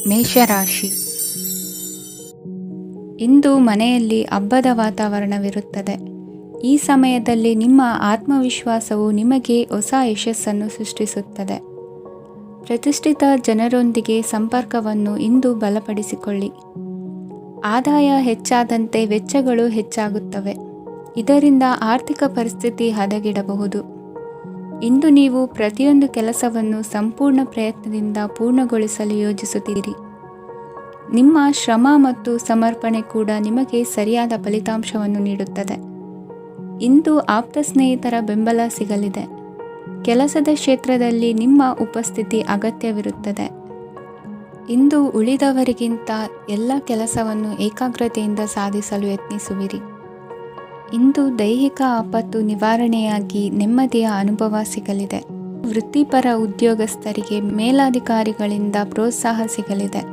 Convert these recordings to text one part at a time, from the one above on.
ಮೇಷರಾಶಿ. ಇಂದು ಮನೆಯಲ್ಲಿ ಹಬ್ಬದ ವಾತಾವರಣವಿರುತ್ತದೆ. ಈ ಸಮಯದಲ್ಲಿ ನಿಮ್ಮ ಆತ್ಮವಿಶ್ವಾಸವು ನಿಮಗೆ ಹೊಸ ಯಶಸ್ಸನ್ನು ಸೃಷ್ಟಿಸುತ್ತದೆ. ಪ್ರತಿಷ್ಠಿತ ಜನರೊಂದಿಗೆ ಸಂಪರ್ಕವನ್ನು ಇಂದು ಬಲಪಡಿಸಿಕೊಳ್ಳಿ. ಆದಾಯ ಹೆಚ್ಚಾದಂತೆ ವೆಚ್ಚಗಳು ಹೆಚ್ಚಾಗುತ್ತವೆ. ಇದರಿಂದ ಆರ್ಥಿಕ ಪರಿಸ್ಥಿತಿ ಹದಗೆಡಬಹುದು. ಇಂದು ನೀವು ಪ್ರತಿಯೊಂದು ಕೆಲಸವನ್ನು ಸಂಪೂರ್ಣ ಪ್ರಯತ್ನದಿಂದ ಪೂರ್ಣಗೊಳಿಸಲು ಯೋಜಿಸುತ್ತೀರಿ. ನಿಮ್ಮ ಶ್ರಮ ಮತ್ತು ಸಮರ್ಪಣೆ ಕೂಡ ನಿಮಗೆ ಸರಿಯಾದ ಫಲಿತಾಂಶವನ್ನು ನೀಡುತ್ತದೆ. ಇಂದು ಆಪ್ತ ಸ್ನೇಹಿತರ ಬೆಂಬಲ ಸಿಗಲಿದೆ. ಕೆಲಸದ ಕ್ಷೇತ್ರದಲ್ಲಿ ನಿಮ್ಮ ಉಪಸ್ಥಿತಿ ಅಗತ್ಯವಿರುತ್ತದೆ. ಇಂದು ಉಳಿದವರಿಗಿಂತ ಎಲ್ಲ ಕೆಲಸವನ್ನು ಏಕಾಗ್ರತೆಯಿಂದ ಸಾಧಿಸಲು ಯತ್ನಿಸುವಿರಿ. ಇಂದು ದೈಹಿಕ ಆಪತ್ತು ನಿವಾರಣೆಯಾಗಿ ನೆಮ್ಮದಿಯ ಅನುಭವ ಸಿಗಲಿದೆ. ವೃತ್ತಿಪರ ಉದ್ಯೋಗಸ್ಥರಿಗೆ ಮೇಲಾಧಿಕಾರಿಗಳಿಂದ ಪ್ರೋತ್ಸಾಹ ಸಿಗಲಿದೆ.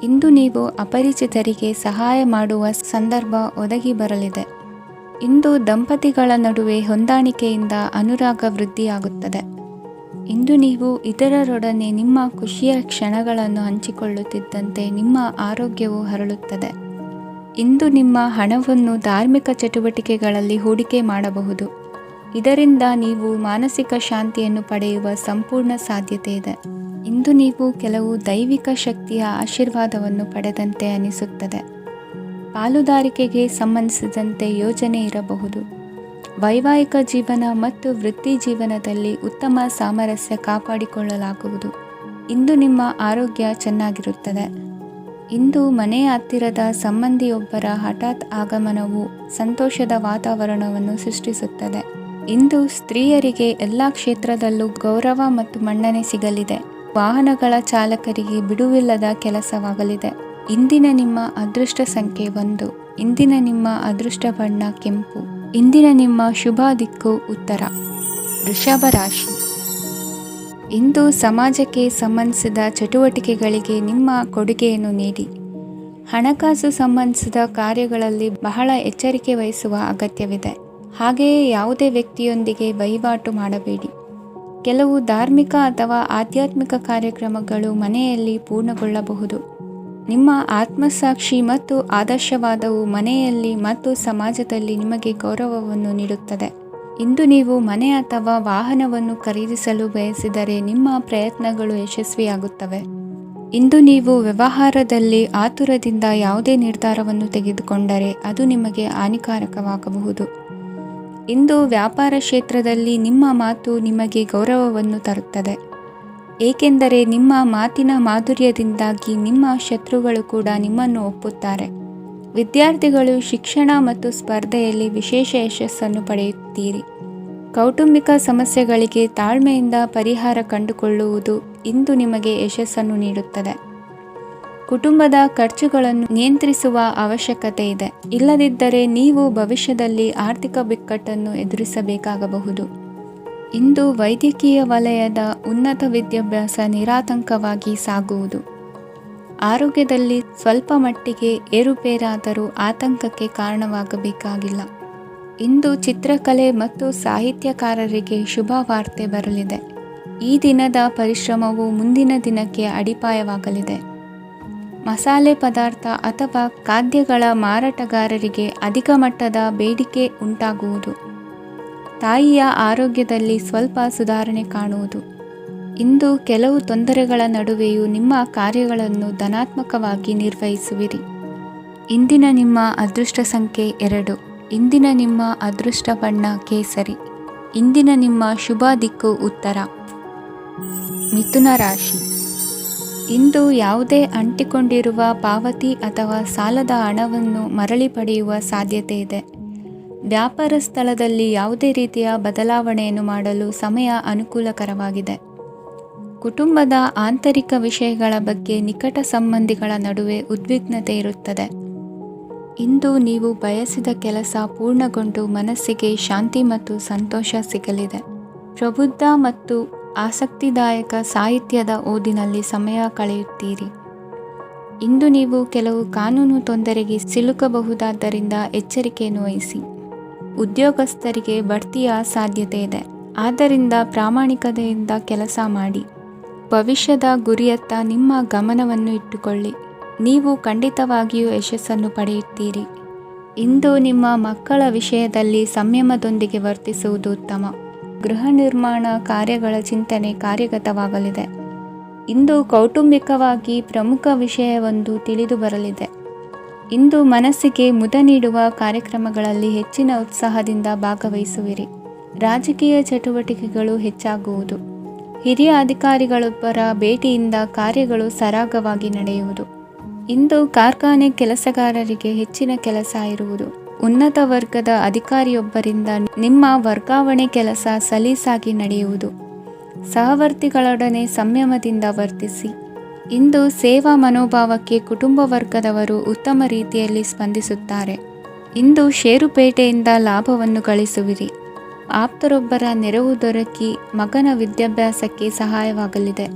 ಇಂದು ನೀವು ಅಪರಿಚಿತರಿಗೆ ಸಹಾಯ ಮಾಡುವ ಸಂದರ್ಭ ಒದಗಿ ಬರಲಿದೆ. ಇಂದು ದಂಪತಿಗಳ ನಡುವೆ ಹೊಂದಾಣಿಕೆಯಿಂದ ಅನುರಾಗ ವೃದ್ಧಿಯಾಗುತ್ತದೆ. ಇಂದು ನೀವು ಇತರರೊಡನೆ ನಿಮ್ಮ ಖುಷಿಯ ಕ್ಷಣಗಳನ್ನು ಹಂಚಿಕೊಳ್ಳುತ್ತಿದ್ದಂತೆ ನಿಮ್ಮ ಆರೋಗ್ಯವು ಹರಳುತ್ತದೆ. ಇಂದು ನಿಮ್ಮ ಹಣವನ್ನು ಧಾರ್ಮಿಕ ಚಟುವಟಿಕೆಗಳಲ್ಲಿ ಹೂಡಿಕೆ ಮಾಡಬಹುದು. ಇದರಿಂದ ನೀವು ಮಾನಸಿಕ ಶಾಂತಿಯನ್ನು ಪಡೆಯುವ ಸಂಪೂರ್ಣ ಸಾಧ್ಯತೆ ಇದೆ. ಇಂದು ನೀವು ಕೆಲವು ದೈವಿಕ ಶಕ್ತಿಯ ಆಶೀರ್ವಾದವನ್ನು ಪಡೆದಂತೆ ಅನಿಸುತ್ತದೆ. ಪಾಲುದಾರಿಕೆಗೆ ಸಂಬಂಧಿಸಿದಂತೆ ಯೋಜನೆ ಇರಬಹುದು. ವೈವಾಹಿಕ ಜೀವನ ಮತ್ತು ವೃತ್ತಿ ಜೀವನದಲ್ಲಿ ಉತ್ತಮ ಸಾಮರಸ್ಯ ಕಾಪಾಡಿಕೊಳ್ಳಲಾಗುವುದು. ಇಂದು ನಿಮ್ಮ ಆರೋಗ್ಯ ಚೆನ್ನಾಗಿರುತ್ತದೆ. ಇಂದು ಮನೆಯ ಹತ್ತಿರದ ಸಂಬಂಧಿಯೊಬ್ಬರ ಹಠಾತ್ ಆಗಮನವು ಸಂತೋಷದ ವಾತಾವರಣವನ್ನು ಸೃಷ್ಟಿಸುತ್ತದೆ. ಇಂದು ಸ್ತ್ರೀಯರಿಗೆ ಎಲ್ಲ ಕ್ಷೇತ್ರದಲ್ಲೂ ಗೌರವ ಮತ್ತು ಮನ್ನಣೆ ಸಿಗಲಿದೆ. ವಾಹನಗಳ ಚಾಲಕರಿಗೆ ಬಿಡುವಿಲ್ಲದ ಕೆಲಸವಾಗಲಿದೆ. ಇಂದಿನ ನಿಮ್ಮ ಅದೃಷ್ಟ ಸಂಖ್ಯೆ 1. ಇಂದಿನ ನಿಮ್ಮ ಅದೃಷ್ಟ ಬಣ್ಣ ಕೆಂಪು. ಇಂದಿನ ನಿಮ್ಮ ಶುಭ ದಿಕ್ಕು ಉತ್ತರ. ವೃಷಭ ರಾಶಿ. ಇಂದು ಸಮಾಜಕ್ಕೆ ಸಂಬಂಧಿಸಿದ ಚಟುವಟಿಕೆಗಳಿಗೆ ನಿಮ್ಮ ಕೊಡುಗೆಯನ್ನು ನೀಡಿ. ಹಣಕಾಸು ಸಂಬಂಧಿಸಿದ ಕಾರ್ಯಗಳಲ್ಲಿ ಬಹಳ ಎಚ್ಚರಿಕೆ ವಹಿಸುವ ಅಗತ್ಯವಿದೆ. ಹಾಗೆಯೇ ಯಾವುದೇ ವ್ಯಕ್ತಿಯೊಂದಿಗೆ ವಹಿವಾಟು ಮಾಡಬೇಡಿ. ಕೆಲವು ಧಾರ್ಮಿಕ ಅಥವಾ ಆಧ್ಯಾತ್ಮಿಕ ಕಾರ್ಯಕ್ರಮಗಳು ಮನೆಯಲ್ಲಿ ಪೂರ್ಣಗೊಳ್ಳಬಹುದು. ನಿಮ್ಮ ಆತ್ಮಸಾಕ್ಷಿ ಮತ್ತು ಆದರ್ಶವಾದವು ಮನೆಯಲ್ಲಿ ಮತ್ತು ಸಮಾಜದಲ್ಲಿ ನಿಮಗೆ ಗೌರವವನ್ನು ನೀಡುತ್ತದೆ. ಇಂದು ನೀವು ಮನೆ ಅಥವಾ ವಾಹನವನ್ನು ಖರೀದಿಸಲು ಬಯಸಿದರೆ ನಿಮ್ಮ ಪ್ರಯತ್ನಗಳು ಯಶಸ್ವಿಯಾಗುತ್ತವೆ. ಇಂದು ನೀವು ವ್ಯವಹಾರದಲ್ಲಿ ಆತುರದಿಂದ ಯಾವುದೇ ನಿರ್ಧಾರವನ್ನು ತೆಗೆದುಕೊಂಡರೆ ಅದು ನಿಮಗೆ ಹಾನಿಕಾರಕವಾಗಬಹುದು. ಇಂದು ವ್ಯಾಪಾರ ಕ್ಷೇತ್ರದಲ್ಲಿ ನಿಮ್ಮ ಮಾತು ನಿಮಗೆ ಗೌರವವನ್ನು ತರುತ್ತದೆ. ಏಕೆಂದರೆ ನಿಮ್ಮ ಮಾತಿನ ಮಾಧುರ್ಯದಿಂದಾಗಿ ನಿಮ್ಮ ಶತ್ರುಗಳು ಕೂಡ ನಿಮ್ಮನ್ನು ಒಪ್ಪುತ್ತಾರೆ. ವಿದ್ಯಾರ್ಥಿಗಳು ಶಿಕ್ಷಣ ಮತ್ತು ಸ್ಪರ್ಧೆಯಲ್ಲಿ ವಿಶೇಷ ಯಶಸ್ಸನ್ನು ಪಡೆಯುತ್ತೀರಿ. ಕೌಟುಂಬಿಕ ಸಮಸ್ಯೆಗಳಿಗೆ ತಾಳ್ಮೆಯಿಂದ ಪರಿಹಾರ ಕಂಡುಕೊಳ್ಳುವುದು ಇಂದು ನಿಮಗೆ ಯಶಸ್ಸನ್ನು ನೀಡುತ್ತದೆ. ಕುಟುಂಬದ ಖರ್ಚುಗಳನ್ನು ನಿಯಂತ್ರಿಸುವ ಅವಶ್ಯಕತೆ ಇದೆ. ಇಲ್ಲದಿದ್ದರೆ ನೀವು ಭವಿಷ್ಯದಲ್ಲಿ ಆರ್ಥಿಕ ಬಿಕ್ಕಟ್ಟನ್ನು ಎದುರಿಸಬೇಕಾಗಬಹುದು. ಇಂದು ವೈದ್ಯಕೀಯ ವಲಯದ ಉನ್ನತ ವಿದ್ಯಾಭ್ಯಾಸ ನಿರಾತಂಕವಾಗಿ ಸಾಗುವುದು. ಆರೋಗ್ಯದಲ್ಲಿ ಸ್ವಲ್ಪ ಮಟ್ಟಿಗೆ ಏರುಪೇರಾದರೂ ಆತಂಕಕ್ಕೆ ಕಾರಣವಾಗಬೇಕಾಗಿಲ್ಲ. ಇಂದು ಚಿತ್ರಕಲೆ ಮತ್ತು ಸಾಹಿತ್ಯಕಾರರಿಗೆ ಶುಭ ವಾರ್ತೆ ಬರಲಿದೆ. ಈ ದಿನದ ಪರಿಶ್ರಮವು ಮುಂದಿನ ದಿನಕ್ಕೆ ಅಡಿಪಾಯವಾಗಲಿದೆ. ಮಸಾಲೆ ಪದಾರ್ಥ ಅಥವಾ ಖಾದ್ಯಗಳ ಮಾರಾಟಗಾರರಿಗೆ ಅಧಿಕ ಮಟ್ಟದ ಬೇಡಿಕೆ ಉಂಟಾಗುವುದು. ತಾಯಿಯ ಆರೋಗ್ಯದಲ್ಲಿ ಸ್ವಲ್ಪ ಸುಧಾರಣೆ ಕಾಣುವುದು. ಇಂದು ಕೆಲವು ತೊಂದರೆಗಳ ನಡುವೆಯೂ ನಿಮ್ಮ ಕಾರ್ಯಗಳನ್ನು ಧನಾತ್ಮಕವಾಗಿ ನಿರ್ವಹಿಸುವಿರಿ. ಇಂದಿನ ನಿಮ್ಮ ಅದೃಷ್ಟ ಸಂಖ್ಯೆ 2. ಇಂದಿನ ನಿಮ್ಮ ಅದೃಷ್ಟ ಬಣ್ಣ ಕೇಸರಿ. ಇಂದಿನ ನಿಮ್ಮ ಶುಭ ದಿಕ್ಕು ಉತ್ತರ. ಮಿಥುನ ರಾಶಿ. ಇಂದು ಯಾವುದೇ ಅಂಟಿಕೊಂಡಿರುವ ಪಾವತಿ ಅಥವಾ ಸಾಲದ ಹಣವನ್ನು ಮರಳಿ ಪಡೆಯುವ ಸಾಧ್ಯತೆ ಇದೆ. ವ್ಯಾಪಾರ ಸ್ಥಳದಲ್ಲಿ ಯಾವುದೇ ರೀತಿಯ ಬದಲಾವಣೆಯನ್ನು ಮಾಡಲು ಸಮಯ ಅನುಕೂಲಕರವಾಗಿದೆ. ಕುಟುಂಬದ ಆಂತರಿಕ ವಿಷಯಗಳ ಬಗ್ಗೆ ನಿಕಟ ಸಂಬಂಧಿಗಳ ನಡುವೆ ಉದ್ವಿಗ್ನತೆ ಇರುತ್ತದೆ. ಇಂದು ನೀವು ಬಯಸಿದ ಕೆಲಸ ಪೂರ್ಣಗೊಂಡು ಮನಸ್ಸಿಗೆ ಶಾಂತಿ ಮತ್ತು ಸಂತೋಷ ಸಿಗಲಿದೆ. ಪ್ರಬುದ್ಧ ಮತ್ತು ಆಸಕ್ತಿದಾಯಕ ಸಾಹಿತ್ಯದ ಓದಿನಲ್ಲಿ ಸಮಯ ಕಳೆಯುತ್ತೀರಿ. ಇಂದು ನೀವು ಕೆಲವು ಕಾನೂನು ತೊಂದರೆಗೆ ಸಿಲುಕಬಹುದಾದ್ದರಿಂದ ಎಚ್ಚರಿಕೆಯನ್ನು ವಹಿಸಿ. ಉದ್ಯೋಗಸ್ಥರಿಗೆ ಬಡ್ತಿಯ ಸಾಧ್ಯತೆ ಇದೆ. ಆದ್ದರಿಂದ ಪ್ರಾಮಾಣಿಕತೆಯಿಂದ ಕೆಲಸ ಮಾಡಿ. ಭವಿಷ್ಯದ ಗುರಿಯತ್ತ ನಿಮ್ಮ ಗಮನವನ್ನು ಇಟ್ಟುಕೊಳ್ಳಿ. ನೀವು ಖಂಡಿತವಾಗಿಯೂ ಯಶಸ್ಸನ್ನು ಪಡೆಯುತ್ತೀರಿ. ಇಂದು ನಿಮ್ಮ ಮಕ್ಕಳ ವಿಷಯದಲ್ಲಿ ಸಂಯಮದೊಂದಿಗೆ ವರ್ತಿಸುವುದು ಉತ್ತಮ. ಗೃಹ ನಿರ್ಮಾಣ ಕಾರ್ಯಗಳ ಚಿಂತನೆ ಕಾರ್ಯಗತವಾಗಲಿದೆ. ಇಂದು ಕೌಟುಂಬಿಕವಾಗಿ ಪ್ರಮುಖ ವಿಷಯವೊಂದು ತಿಳಿದು ಬರಲಿದೆ. ಇಂದು ಮನಸ್ಸಿಗೆ ಮುದ ನೀಡುವ ಕಾರ್ಯಕ್ರಮಗಳಲ್ಲಿ ಹೆಚ್ಚಿನ ಉತ್ಸಾಹದಿಂದ ಭಾಗವಹಿಸುವಿರಿ. ರಾಜಕೀಯ ಚಟುವಟಿಕೆಗಳು ಹೆಚ್ಚಾಗುವುದು. ಹಿರಿಯ ಅಧಿಕಾರಿಗಳೊಬ್ಬರ ಭೇಟಿಯಿಂದ ಕಾರ್ಯಗಳು ಸರಾಗವಾಗಿ ನಡೆಯುವುದು. ಇಂದು ಕಾರ್ಖಾನೆ ಕೆಲಸಗಾರರಿಗೆ ಹೆಚ್ಚಿನ ಕೆಲಸ ಇರುವುದು. ಉನ್ನತ ವರ್ಗದ ಅಧಿಕಾರಿಯೊಬ್ಬರಿಂದ ನಿಮ್ಮ ವರ್ಗಾವಣೆ ಕೆಲಸ ಸಲೀಸಾಗಿ ನಡೆಯುವುದು. ಸಹವರ್ತಿಗಳೊಡನೆ ಸಂಯಮದಿಂದ ವರ್ತಿಸಿ. ಇಂದು ಸೇವಾ ಮನೋಭಾವಕ್ಕೆ ಕುಟುಂಬ ವರ್ಗದವರು ಉತ್ತಮ ರೀತಿಯಲ್ಲಿ ಸ್ಪಂದಿಸುತ್ತಾರೆ. ಇಂದು ಷೇರುಪೇಟೆಯಿಂದ ಲಾಭವನ್ನು ಗಳಿಸುವಿರಿ. ಆಪ್ತರೊಬ್ಬರ ನೆರವು ದೊರಕಿ ಮಗನ ವಿದ್ಯಾಭ್ಯಾಸಕ್ಕೆ ಸಹಾಯವಾಗಲಿದೆ.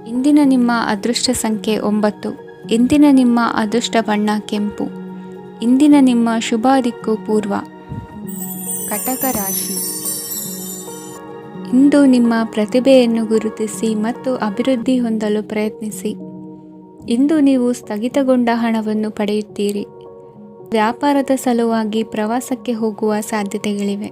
ಇಂದಿನ ನಿಮ್ಮ ಅದೃಷ್ಟ ಸಂಖ್ಯೆ 9. ಇಂದಿನ ನಿಮ್ಮ ಅದೃಷ್ಟ ಬಣ್ಣ ಕೆಂಪು. ಇಂದಿನ ನಿಮ್ಮ ಶುಭ ದಿಕ್ಕು ಪೂರ್ವ. ಕಟಕ ರಾಶಿ. ಇಂದು ನಿಮ್ಮ ಪ್ರತಿಭೆಯನ್ನು ಗುರುತಿಸಿ ಮತ್ತು ಅಭಿವೃದ್ಧಿ ಹೊಂದಲು ಪ್ರಯತ್ನಿಸಿ. ಇಂದು ನೀವು ಸ್ಥಗಿತಗೊಂಡ ಹಣವನ್ನು ಪಡೆಯುತ್ತೀರಿ. ವ್ಯಾಪಾರದ ಸಲುವಾಗಿ ಪ್ರವಾಸಕ್ಕೆ ಹೋಗುವ ಸಾಧ್ಯತೆಗಳಿವೆ.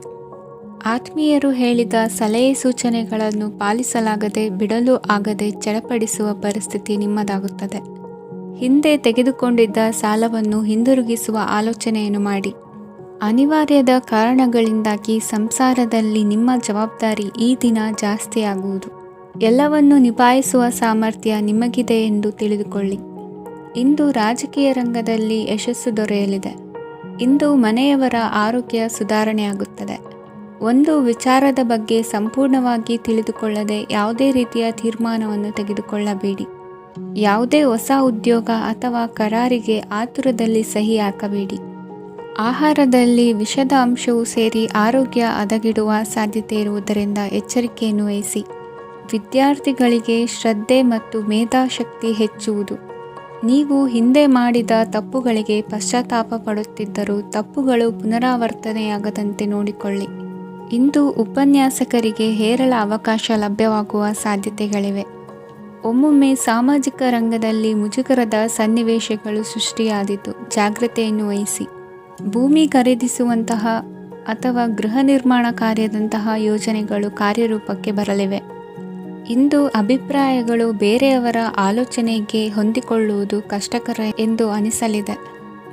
ಆತ್ಮೀಯರು ಹೇಳಿದ ಸಲಹೆ ಸೂಚನೆಗಳನ್ನು ಪಾಲಿಸಲಾಗದೆ ಬಿಡಲು ಆಗದೆ ಚಡಪಡಿಸುವ ಪರಿಸ್ಥಿತಿ ನಿಮ್ಮದಾಗುತ್ತದೆ. ಹಿಂದೆ ತೆಗೆದುಕೊಂಡಿದ್ದ ಸಾಲವನ್ನು ಹಿಂದಿರುಗಿಸುವ ಆಲೋಚನೆಯನ್ನು ಮಾಡಿ. ಅನಿವಾರ್ಯದ ಕಾರಣಗಳಿಂದಾಗಿ ಸಂಸಾರದಲ್ಲಿ ನಿಮ್ಮ ಜವಾಬ್ದಾರಿ ಈ ದಿನ ಜಾಸ್ತಿಯಾಗುವುದು. ಎಲ್ಲವನ್ನು ನಿಭಾಯಿಸುವ ಸಾಮರ್ಥ್ಯ ನಿಮಗಿದೆ ಎಂದು ತಿಳಿದುಕೊಳ್ಳಿ. ಇಂದು ರಾಜಕೀಯ ರಂಗದಲ್ಲಿ ಯಶಸ್ಸು ದೊರೆಯಲಿದೆ. ಇಂದು ಮನೆಯವರ ಆರೋಗ್ಯ ಸುಧಾರಣೆಯಾಗುತ್ತದೆ. ಒಂದು ವಿಚಾರದ ಬಗ್ಗೆ ಸಂಪೂರ್ಣವಾಗಿ ತಿಳಿದುಕೊಳ್ಳದೆ ಯಾವುದೇ ರೀತಿಯ ತೀರ್ಮಾನವನ್ನು ತೆಗೆದುಕೊಳ್ಳಬೇಡಿ. ಯಾವುದೇ ಹೊಸ ಉದ್ಯೋಗ ಅಥವಾ ಕರಾರಿಗೆ ಆತುರದಲ್ಲಿ ಸಹಿ ಹಾಕಬೇಡಿ. ಆಹಾರದಲ್ಲಿ ವಿಷದ ಅಂಶವು ಸೇರಿ ಆರೋಗ್ಯ ಹದಗೆಡುವ ಸಾಧ್ಯತೆ ಇರುವುದರಿಂದ ಎಚ್ಚರಿಕೆಯನ್ನು ವಹಿಸಿ. ವಿದ್ಯಾರ್ಥಿಗಳಿಗೆ ಶ್ರದ್ಧೆ ಮತ್ತು ಮೇಧಾಶಕ್ತಿ ಹೆಚ್ಚುವುದು. ನೀವು ಹಿಂದೆ ಮಾಡಿದ ತಪ್ಪುಗಳಿಗೆ ಪಶ್ಚಾತ್ತಾಪ ಪಡುತ್ತಿದ್ದರೂ ತಪ್ಪುಗಳು ಪುನರಾವರ್ತನೆಯಾಗದಂತೆ ನೋಡಿಕೊಳ್ಳಿ. ಇಂದು ಉಪನ್ಯಾಸಕರಿಗೆ ಹೇರಳ ಅವಕಾಶ ಲಭ್ಯವಾಗುವ ಸಾಧ್ಯತೆಗಳಿವೆ. ಒಮ್ಮೊಮ್ಮೆ ಸಾಮಾಜಿಕ ರಂಗದಲ್ಲಿ ಮುಜುಗರದ ಸನ್ನಿವೇಶಗಳು ಸೃಷ್ಟಿಯಾದೀತು. ಜಾಗ್ರತೆಯನ್ನು ವಹಿಸಿ. ಭೂಮಿ ಖರೀದಿಸುವಂತಹ ಅಥವಾ ಗೃಹ ನಿರ್ಮಾಣ ಕಾರ್ಯದಂತಹ ಯೋಜನೆಗಳು ಕಾರ್ಯರೂಪಕ್ಕೆ ಬರಲಿವೆ. ಇಂದು ಅಭಿಪ್ರಾಯಗಳು ಬೇರೆಯವರ ಆಲೋಚನೆಗೆ ಹೊಂದಿಕೊಳ್ಳುವುದು ಕಷ್ಟಕರ ಎಂದು ಅನಿಸಲಿದೆ.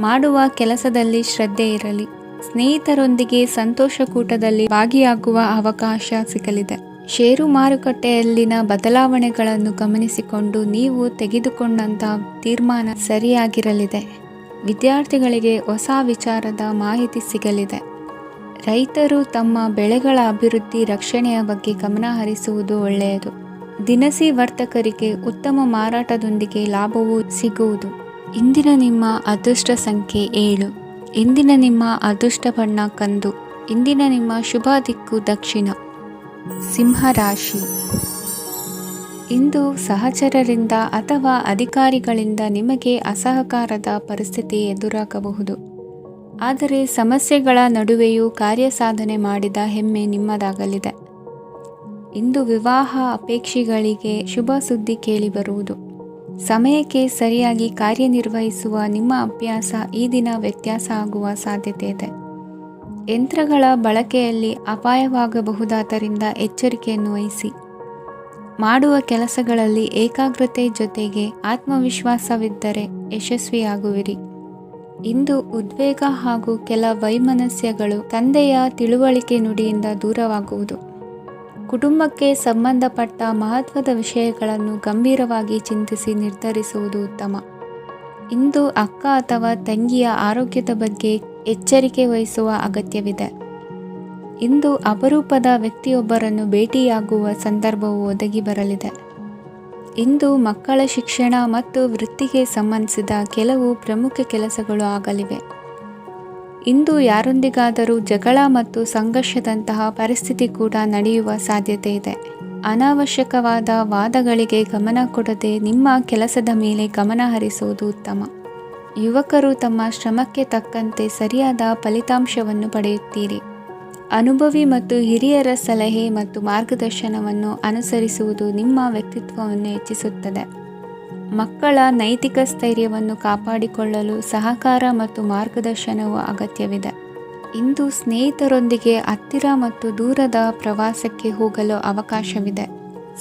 ಮಾಡುವ ಕೆಲಸದಲ್ಲಿ ಶ್ರದ್ಧೆ ಇರಲಿ. ಸ್ನೇಹಿತರೊಂದಿಗೆ ಸಂತೋಷಕೂಟದಲ್ಲಿ ಭಾಗಿಯಾಗುವ ಅವಕಾಶ ಸಿಗಲಿದೆ. ಷೇರು ಮಾರುಕಟ್ಟೆಯಲ್ಲಿನ ಬದಲಾವಣೆಗಳನ್ನು ಗಮನಿಸಿಕೊಂಡು ನೀವು ತೆಗೆದುಕೊಂಡಂತಹ ತೀರ್ಮಾನ ಸರಿಯಾಗಿರಲಿದೆ. ವಿದ್ಯಾರ್ಥಿಗಳಿಗೆ ಹೊಸ ವಿಚಾರದ ಮಾಹಿತಿ ಸಿಗಲಿದೆ. ರೈತರು ತಮ್ಮ ಬೆಳೆಗಳ ಅಭಿವೃದ್ಧಿ ರಕ್ಷಣೆಯ ಬಗ್ಗೆ ಗಮನ ಹರಿಸುವುದು ಒಳ್ಳೆಯದು. ದಿನಸಿ ವರ್ತಕರಿಗೆ ಉತ್ತಮ ಮಾರಾಟದೊಂದಿಗೆ ಲಾಭವೂ ಸಿಗುವುದು. ಇಂದಿನ ನಿಮ್ಮ ಅದೃಷ್ಟ ಸಂಖ್ಯೆ 7. ಇಂದಿನ ನಿಮ್ಮ ಅದೃಷ್ಟ ಬಣ್ಣ ಕಂದು. ಇಂದಿನ ನಿಮ್ಮ ಶುಭ ದಿಕ್ಕು ದಕ್ಷಿಣ. ಸಿಂಹರಾಶಿ. ಇಂದು ಸಹಚರರಿಂದ ಅಥವಾ ಅಧಿಕಾರಿಗಳಿಂದ ನಿಮಗೆ ಅಸಹಕಾರದ ಪರಿಸ್ಥಿತಿ ಎದುರಾಗಬಹುದು. ಆದರೆ ಸಮಸ್ಯೆಗಳ ನಡುವೆಯೂ ಕಾರ್ಯಸಾಧನೆ ಮಾಡಿದ ಹೆಮ್ಮೆ ನಿಮ್ಮದಾಗಲಿದೆ. ಇಂದು ವಿವಾಹ ಅಪೇಕ್ಷಿಗಳಿಗೆ ಶುಭ ಸುದ್ದಿ ಕೇಳಿಬರುವುದು. ಸಮಯಕ್ಕೆ ಸರಿಯಾಗಿ ಕಾರ್ಯನಿರ್ವಹಿಸುವ ನಿಮ್ಮ ಅಭ್ಯಾಸ ಈ ದಿನ ವ್ಯತ್ಯಾಸ ಆಗುವ ಸಾಧ್ಯತೆ ಇದೆ. ಯಂತ್ರಗಳ ಬಳಕೆಯಲ್ಲಿ ಅಪಾಯವಾಗಬಹುದಾದ್ದರಿಂದ ಎಚ್ಚರಿಕೆಯನ್ನು ವಹಿಸಿ. ಮಾಡುವ ಕೆಲಸಗಳಲ್ಲಿ ಏಕಾಗ್ರತೆ ಜೊತೆಗೆ ಆತ್ಮವಿಶ್ವಾಸವಿದ್ದರೆ ಯಶಸ್ವಿಯಾಗುವಿರಿ. ಇಂದು ಉದ್ವೇಗ ಹಾಗೂ ಕೆಲ ವೈಮನಸ್ಯಗಳು ತಂದೆಯ ತಿಳುವಳಿಕೆ ನುಡಿಯಿಂದ ದೂರವಾಗುವುದು. ಕುಟುಂಬಕ್ಕೆ ಸಂಬಂಧಪಟ್ಟ ಮಹತ್ವದ ವಿಷಯಗಳನ್ನು ಗಂಭೀರವಾಗಿ ಚಿಂತಿಸಿ ನಿರ್ಧರಿಸುವುದು ಉತ್ತಮ. ಇಂದು ಅಕ್ಕ ಅಥವಾ ತಂಗಿಯ ಆರೋಗ್ಯದ ಬಗ್ಗೆ ಎಚ್ಚರಿಕೆ ವಹಿಸುವ ಅಗತ್ಯವಿದೆ. ಇಂದು ಅಪರೂಪದ ವ್ಯಕ್ತಿಯೊಬ್ಬರನ್ನು ಭೇಟಿಯಾಗುವ ಸಂದರ್ಭವು ಒದಗಿ ಬರಲಿದೆ. ಇಂದು ಮಕ್ಕಳ ಶಿಕ್ಷಣ ಮತ್ತು ವೃತ್ತಿಗೆ ಸಂಬಂಧಿಸಿದ ಕೆಲವು ಪ್ರಮುಖ ಕೆಲಸಗಳು ಆಗಲಿವೆ. ಇಂದು ಯಾರೊಂದಿಗಾದರೂ ಜಗಳ ಮತ್ತು ಸಂಘರ್ಷದಂತಹ ಪರಿಸ್ಥಿತಿ ಕೂಡ ನಡೆಯುವ ಸಾಧ್ಯತೆ ಇದೆ. ಅನಾವಶ್ಯಕವಾದ ವಾದಗಳಿಗೆ ಗಮನ ಕೊಡದೆ ನಿಮ್ಮ ಕೆಲಸದ ಮೇಲೆ ಗಮನ ಹರಿಸುವುದು ಉತ್ತಮ. ಯುವಕರು ತಮ್ಮ ಶ್ರಮಕ್ಕೆ ತಕ್ಕಂತೆ ಸರಿಯಾದ ಫಲಿತಾಂಶವನ್ನು ಪಡೆಯುತ್ತೀರಿ. ಅನುಭವಿ ಮತ್ತು ಹಿರಿಯರ ಸಲಹೆ ಮತ್ತು ಮಾರ್ಗದರ್ಶನವನ್ನು ಅನುಸರಿಸುವುದು ನಿಮ್ಮ ವ್ಯಕ್ತಿತ್ವವನ್ನು ಹೆಚ್ಚಿಸುತ್ತದೆ. ಮಕ್ಕಳ ನೈತಿಕ ಸ್ಥೈರ್ಯವನ್ನು ಕಾಪಾಡಿಕೊಳ್ಳಲು ಸಹಕಾರ ಮತ್ತು ಮಾರ್ಗದರ್ಶನವು ಅಗತ್ಯವಿದೆ. ಇಂದು ಸ್ನೇಹಿತರೊಂದಿಗೆ ಹತ್ತಿರ ಮತ್ತು ದೂರದ ಪ್ರವಾಸಕ್ಕೆ ಹೋಗಲು ಅವಕಾಶವಿದೆ.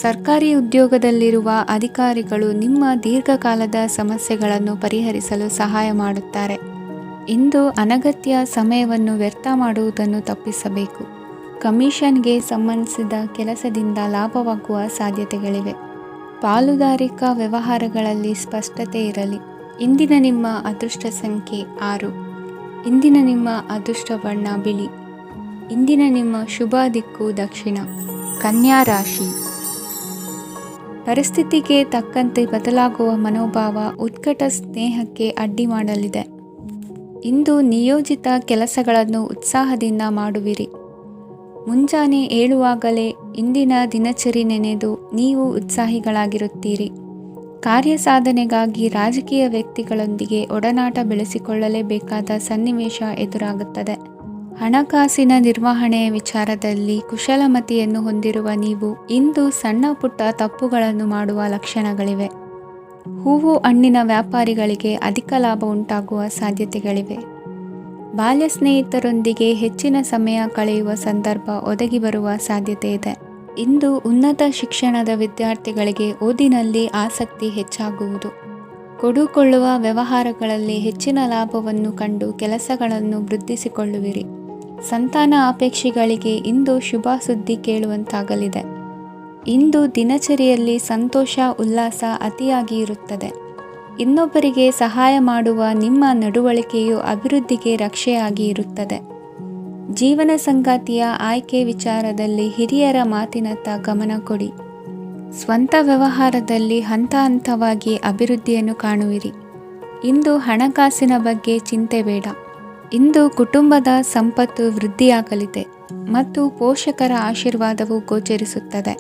ಸರ್ಕಾರಿ ಉದ್ಯೋಗದಲ್ಲಿರುವ ಅಧಿಕಾರಿಗಳು ನಿಮ್ಮ ದೀರ್ಘಕಾಲದ ಸಮಸ್ಯೆಗಳನ್ನು ಪರಿಹರಿಸಲು ಸಹಾಯ ಮಾಡುತ್ತಾರೆ. ಇಂದು ಅನಗತ್ಯ ಸಮಯವನ್ನು ವ್ಯರ್ಥ ಮಾಡುವುದನ್ನು ತಪ್ಪಿಸಬೇಕು. ಕಮಿಷನ್ಗೆ ಸಂಬಂಧಿಸಿದ ಕೆಲಸದಿಂದ ಲಾಭವಾಗುವ ಸಾಧ್ಯತೆಗಳಿವೆ. ಪಾಲುದಾರಿಕಾ ವ್ಯವಹಾರಗಳಲ್ಲಿ ಸ್ಪಷ್ಟತೆ ಇರಲಿ. ಇಂದಿನ ನಿಮ್ಮ ಅದೃಷ್ಟ ಸಂಖ್ಯೆ 6. ಇಂದಿನ ನಿಮ್ಮ ಅದೃಷ್ಟ ಬಣ್ಣ ಬಿಳಿ. ಇಂದಿನ ನಿಮ್ಮ ಶುಭ ದಿಕ್ಕು ದಕ್ಷಿಣ. ಕನ್ಯಾ ರಾಶಿ. ಪರಿಸ್ಥಿತಿಗೆ ತಕ್ಕಂತೆ ಬದಲಾಗುವ ಮನೋಭಾವ ಉತ್ಕಟ ಸ್ನೇಹಕ್ಕೆ ಅಡ್ಡಿ ಮಾಡಲಿದೆ. ಇಂದು ನಿಯೋಜಿತ ಕೆಲಸಗಳನ್ನು ಉತ್ಸಾಹದಿಂದ ಮಾಡುವಿರಿ. ಮುಂಜಾನೆ ಏಳುವಾಗಲೇ ಇಂದಿನ ದಿನಚರಿ ನೆನೆದು ನೀವು ಉತ್ಸಾಹಿಗಳಾಗಿರುತ್ತೀರಿ. ಕಾರ್ಯಸಾಧನೆಗಾಗಿ ರಾಜಕೀಯ ವ್ಯಕ್ತಿಗಳೊಂದಿಗೆ ಒಡನಾಟ ಬೆಳೆಸಿಕೊಳ್ಳಲೇಬೇಕಾದ ಸನ್ನಿವೇಶ ಎದುರಾಗುತ್ತದೆ. ಹಣಕಾಸಿನ ನಿರ್ವಹಣೆಯ ವಿಚಾರದಲ್ಲಿ ಕುಶಲಮತಿಯನ್ನು ಹೊಂದಿರುವ ನೀವು ಇಂದು ಸಣ್ಣ ಪುಟ್ಟ ತಪ್ಪುಗಳನ್ನು ಮಾಡುವ ಲಕ್ಷಣಗಳಿವೆ. ಹೂವು ಹಣ್ಣಿನ ವ್ಯಾಪಾರಿಗಳಿಗೆ ಅಧಿಕ ಲಾಭ ಉಂಟಾಗುವ ಸಾಧ್ಯತೆಗಳಿವೆ. ಬಾಲ್ಯ ಸ್ನೇಹಿತರೊಂದಿಗೆ ಹೆಚ್ಚಿನ ಸಮಯ ಕಳೆಯುವ ಸಂದರ್ಭ ಒದಗಿ ಬರುವ ಸಾಧ್ಯತೆ ಇದೆ. ಇಂದು ಉನ್ನತ ಶಿಕ್ಷಣದ ವಿದ್ಯಾರ್ಥಿಗಳಿಗೆ ಓದಿನಲ್ಲಿ ಆಸಕ್ತಿ ಹೆಚ್ಚಾಗುವುದು. ಕೊಡುಕೊಳ್ಳುವ ವ್ಯವಹಾರಗಳಲ್ಲಿ ಹೆಚ್ಚಿನ ಲಾಭವನ್ನು ಕಂಡು ಕೆಲಸಗಳನ್ನು ವೃದ್ಧಿಸಿಕೊಳ್ಳುವಿರಿ. ಸಂತಾನ ಅಪೇಕ್ಷಿಗಳಿಗೆ ಇಂದು ಶುಭ ಸುದ್ದಿ ಕೇಳುವಂತಾಗಲಿದೆ. ಇಂದು ದಿನಚರಿಯಲ್ಲಿ ಸಂತೋಷ ಉಲ್ಲಾಸ ಅತಿಯಾಗಿ ಇರುತ್ತದೆ. ಇನ್ನೊಬ್ಬರಿಗೆ ಸಹಾಯ ಮಾಡುವ ನಿಮ್ಮ ನಡವಳಿಕೆಯು ಅಭಿವೃದ್ಧಿಗೆ ರಕ್ಷೆಯಾಗಿ ಇರುತ್ತದೆ. ಜೀವನ ಸಂಗಾತಿಯ ಆಯ್ಕೆ ವಿಚಾರದಲ್ಲಿ ಹಿರಿಯರ ಮಾತಿನತ್ತ ಗಮನ ಕೊಡಿ. ಸ್ವಂತ ವ್ಯವಹಾರದಲ್ಲಿ ಹಂತ ಹಂತವಾಗಿ ಅಭಿವೃದ್ಧಿಯನ್ನು ಕಾಣುವಿರಿ. ಇಂದು ಹಣಕಾಸಿನ ಬಗ್ಗೆ ಚಿಂತೆ ಬೇಡ. ಇಂದು ಕುಟುಂಬದ ಸಂಪತ್ತು ವೃದ್ಧಿಯಾಗಲಿದೆ ಮತ್ತು ಪೋಷಕರ ಆಶೀರ್ವಾದವು ಗೋಚರಿಸುತ್ತದೆ.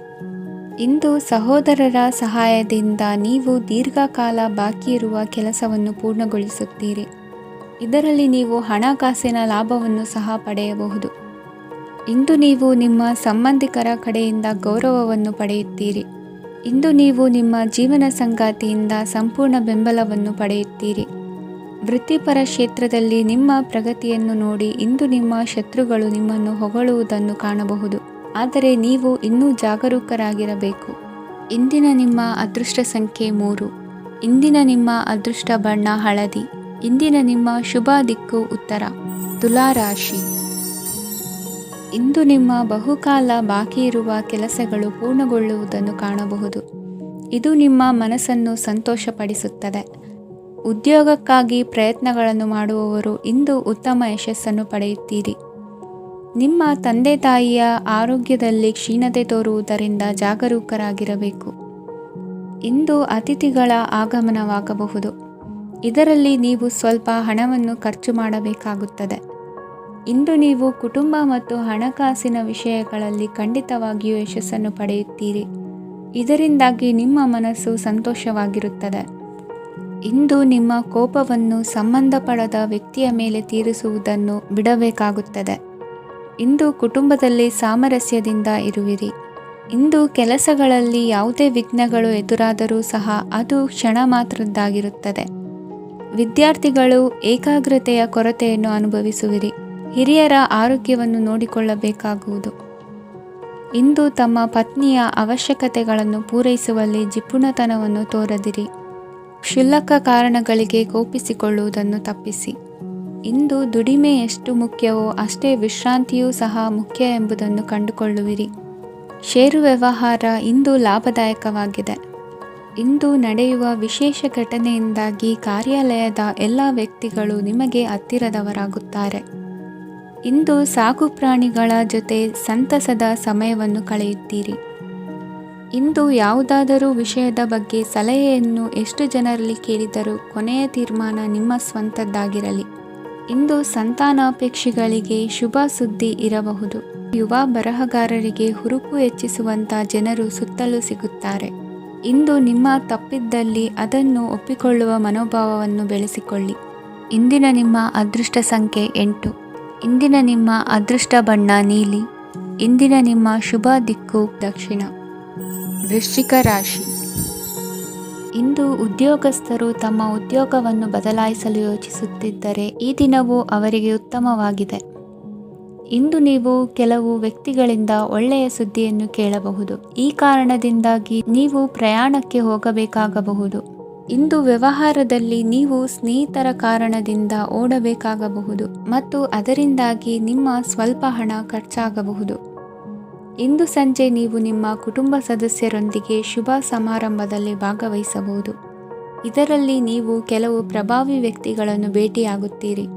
ಇಂದು ಸಹೋದರರ ಸಹಾಯದಿಂದ ನೀವು ದೀರ್ಘಕಾಲ ಬಾಕಿ ಇರುವ ಕೆಲಸವನ್ನು ಪೂರ್ಣಗೊಳಿಸುತ್ತೀರಿ. ಇದರಲ್ಲಿ ನೀವು ಹಣಕಾಸಿನ ಲಾಭವನ್ನು ಸಹ ಪಡೆಯಬಹುದು. ಇಂದು ನೀವು ನಿಮ್ಮ ಸಂಬಂಧಿಕರ ಕಡೆಯಿಂದ ಗೌರವವನ್ನು ಪಡೆಯುತ್ತೀರಿ. ಇಂದು ನೀವು ನಿಮ್ಮ ಜೀವನ ಸಂಗಾತಿಯಿಂದ ಸಂಪೂರ್ಣ ಬೆಂಬಲವನ್ನು ಪಡೆಯುತ್ತೀರಿ. ವೃತ್ತಿಪರ ಕ್ಷೇತ್ರದಲ್ಲಿ ನಿಮ್ಮ ಪ್ರಗತಿಯನ್ನು ನೋಡಿ ಇಂದು ನಿಮ್ಮ ಶತ್ರುಗಳು ನಿಮ್ಮನ್ನು ಹೊಗಳುವುದನ್ನು ಕಾಣಬಹುದು. ಆದರೆ ನೀವು ಇನ್ನೂ ಜಾಗರೂಕರಾಗಿರಬೇಕು. ಇಂದಿನ ನಿಮ್ಮ ಅದೃಷ್ಟ ಸಂಖ್ಯೆ 3. ಇಂದಿನ ನಿಮ್ಮ ಅದೃಷ್ಟ ಬಣ್ಣ ಹಳದಿ. ಇಂದಿನ ನಿಮ್ಮ ಶುಭ ದಿಕ್ಕು ಉತ್ತರ. ತುಲಾ ರಾಶಿ. ಇಂದು ನಿಮ್ಮ ಬಹುಕಾಲ ಬಾಕಿ ಇರುವ ಕೆಲಸಗಳು ಪೂರ್ಣಗೊಳ್ಳುವುದನ್ನು ಕಾಣಬಹುದು. ಇದು ನಿಮ್ಮ ಮನಸ್ಸನ್ನು ಸಂತೋಷಪಡಿಸುತ್ತದೆ. ಉದ್ಯೋಗಕ್ಕಾಗಿ ಪ್ರಯತ್ನಗಳನ್ನು ಮಾಡುವವರು ಇಂದು ಉತ್ತಮ ಯಶಸ್ಸನ್ನು ಪಡೆಯುತ್ತೀರಿ. ನಿಮ್ಮ ತಂದೆ ತಾಯಿಯ ಆರೋಗ್ಯದಲ್ಲಿ ಕ್ಷೀಣತೆ ತೋರುವುದರಿಂದ ಜಾಗರೂಕರಾಗಿರಬೇಕು. ಇಂದು ಅತಿಥಿಗಳ ಆಗಮನವಾಗಬಹುದು. ಇದರಲ್ಲಿ ನೀವು ಸ್ವಲ್ಪ ಹಣವನ್ನು ಖರ್ಚು ಮಾಡಬೇಕಾಗುತ್ತದೆ. ಇಂದು ನೀವು ಕುಟುಂಬ ಮತ್ತು ಹಣಕಾಸಿನ ವಿಷಯಗಳಲ್ಲಿ ಖಂಡಿತವಾಗಿಯೂ ಯಶಸ್ಸನ್ನು ಪಡೆಯುತ್ತೀರಿ. ಇದರಿಂದಾಗಿ ನಿಮ್ಮ ಮನಸ್ಸು ಸಂತೋಷವಾಗಿರುತ್ತದೆ. ಇಂದು ನಿಮ್ಮ ಕೋಪವನ್ನು ಸಂಬಂಧಪಡದ ವ್ಯಕ್ತಿಯ ಮೇಲೆ ತೀರಿಸುವುದನ್ನು ಬಿಡಬೇಕಾಗುತ್ತದೆ. ಇಂದು ಕುಟುಂಬದಲ್ಲಿ ಸಾಮರಸ್ಯದಿಂದ ಇರುವಿರಿ. ಇಂದು ಕೆಲಸಗಳಲ್ಲಿ ಯಾವುದೇ ವಿಘ್ನಗಳು ಎದುರಾದರೂ ಸಹ ಅದು ಕ್ಷಣ ಮಾತ್ರದ್ದಾಗಿರುತ್ತದೆ. ವಿದ್ಯಾರ್ಥಿಗಳು ಏಕಾಗ್ರತೆಯ ಕೊರತೆಯನ್ನು ಅನುಭವಿಸುವಿರಿ. ಹಿರಿಯರ ಆರೋಗ್ಯವನ್ನು ನೋಡಿಕೊಳ್ಳಬೇಕಾಗುವುದು. ಇಂದು ತಮ್ಮ ಪತ್ನಿಯ ಅವಶ್ಯಕತೆಗಳನ್ನು ಪೂರೈಸುವಲ್ಲಿ ಜಿಪುಣತನವನ್ನು ತೋರದಿರಿ. ಕ್ಷುಲ್ಲಕ ಕಾರಣಗಳಿಗೆ ಕೋಪಿಸಿಕೊಳ್ಳುವುದನ್ನು ತಪ್ಪಿಸಿ. ಇಂದು ದುಡಿಮೆ ಎಷ್ಟು ಮುಖ್ಯವೋ ಅಷ್ಟೇ ವಿಶ್ರಾಂತಿಯೂ ಸಹ ಮುಖ್ಯ ಎಂಬುದನ್ನು ಕಂಡುಕೊಳ್ಳುವಿರಿ. ಷೇರು ವ್ಯವಹಾರ ಇಂದು ಲಾಭದಾಯಕವಾಗಿದೆ. ಇಂದು ನಡೆಯುವ ವಿಶೇಷ ಘಟನೆಯಿಂದಾಗಿ ಕಾರ್ಯಾಲಯದ ಎಲ್ಲ ವ್ಯಕ್ತಿಗಳು ನಿಮಗೆ ಹತ್ತಿರದವರಾಗುತ್ತಾರೆ. ಇಂದು ಸಾಕು ಪ್ರಾಣಿಗಳ ಜೊತೆ ಸಂತಸದ ಸಮಯವನ್ನು ಕಳೆಯುತ್ತೀರಿ. ಇಂದು ಯಾವುದಾದರೂ ವಿಷಯದ ಬಗ್ಗೆ ಸಲಹೆಯನ್ನು ಎಷ್ಟು ಜನರಲ್ಲಿ ಕೇಳಿದರೂ ಕೊನೆಯ ತೀರ್ಮಾನ ನಿಮ್ಮ ಸ್ವಂತದ್ದಾಗಿರಲಿ. ಇಂದು ಸಂತಾನಾಪೇಕ್ಷಿಗಳಿಗೆ ಶುಭ ಸುದ್ದಿ ಇರಬಹುದು. ಯುವ ಬರಹಗಾರರಿಗೆ ಹುರುಪು ಹೆಚ್ಚಿಸುವಂಥ ಜನರು ಸುತ್ತಲೂ ಸಿಗುತ್ತಾರೆ. ಇಂದು ನಿಮ್ಮ ತಪ್ಪಿದ್ದಲ್ಲಿ ಅದನ್ನು ಒಪ್ಪಿಕೊಳ್ಳುವ ಮನೋಭಾವವನ್ನು ಬೆಳೆಸಿಕೊಳ್ಳಿ. ಇಂದಿನ ನಿಮ್ಮ ಅದೃಷ್ಟ ಸಂಖ್ಯೆ 8. ಇಂದಿನ ನಿಮ್ಮ ಅದೃಷ್ಟ ಬಣ್ಣ ನೀಲಿ. ಇಂದಿನ ನಿಮ್ಮ ಶುಭ ದಿಕ್ಕು ದಕ್ಷಿಣ. ವೃಶ್ಚಿಕ ರಾಶಿ. ಇಂದು ಉದ್ಯೋಗಸ್ಥರು ತಮ್ಮ ಉದ್ಯೋಗವನ್ನು ಬದಲಾಯಿಸಲು ಯೋಚಿಸುತ್ತಿದ್ದರೆ ಈ ದಿನವೂ ಅವರಿಗೆ ಉತ್ತಮವಾಗಿದೆ. ಇಂದು ನೀವು ಕೆಲವು ವ್ಯಕ್ತಿಗಳಿಂದ ಒಳ್ಳೆಯ ಸುದ್ದಿಯನ್ನು ಕೇಳಬಹುದು. ಈ ಕಾರಣದಿಂದಾಗಿ ನೀವು ಪ್ರಯಾಣಕ್ಕೆ ಹೋಗಬೇಕಾಗಬಹುದು. ಇಂದು ವ್ಯವಹಾರದಲ್ಲಿ ನೀವು ಸ್ನೇಹಿತರ ಕಾರಣದಿಂದ ಓಡಬೇಕಾಗಬಹುದು ಮತ್ತು ಅದರಿಂದಾಗಿ ನಿಮ್ಮ ಸ್ವಲ್ಪ ಹಣ ಖರ್ಚಾಗಬಹುದು. ಇಂದು ಸಂಜೆ ನೀವು ನಿಮ್ಮ ಕುಟುಂಬ ಸದಸ್ಯರೊಂದಿಗೆ ಶುಭ ಸಮಾರಂಭದಲ್ಲಿ ಭಾಗವಹಿಸಬಹುದು. ಇದರಲ್ಲಿ ನೀವು ಕೆಲವು ಪ್ರಭಾವಿ ವ್ಯಕ್ತಿಗಳನ್ನು ಭೇಟಿಯಾಗುತ್ತೀರಿ.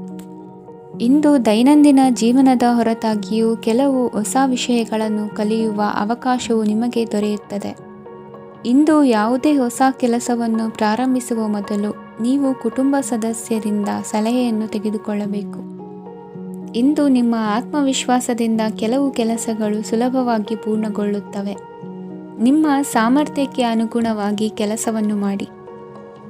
ಇಂದು ದೈನಂದಿನ ಜೀವನದ ಹೊರತಾಗಿಯೂ ಕೆಲವು ಹೊಸ ವಿಷಯಗಳನ್ನು ಕಲಿಯುವ ಅವಕಾಶವು ನಿಮಗೆ ದೊರೆಯುತ್ತದೆ. ಇಂದು ಯಾವುದೇ ಹೊಸ ಕೆಲಸವನ್ನು ಪ್ರಾರಂಭಿಸುವ ಮೊದಲು ನೀವು ಕುಟುಂಬ ಸದಸ್ಯರಿಂದ ಸಲಹೆಯನ್ನು ತೆಗೆದುಕೊಳ್ಳಬೇಕು. ಇಂದು ನಿಮ್ಮ ಆತ್ಮವಿಶ್ವಾಸದಿಂದ ಕೆಲವು ಕೆಲಸಗಳು ಸುಲಭವಾಗಿ ಪೂರ್ಣಗೊಳ್ಳುತ್ತವೆ. ನಿಮ್ಮ ಸಾಮರ್ಥ್ಯಕ್ಕೆ ಅನುಗುಣವಾಗಿ ಕೆಲಸವನ್ನು ಮಾಡಿ.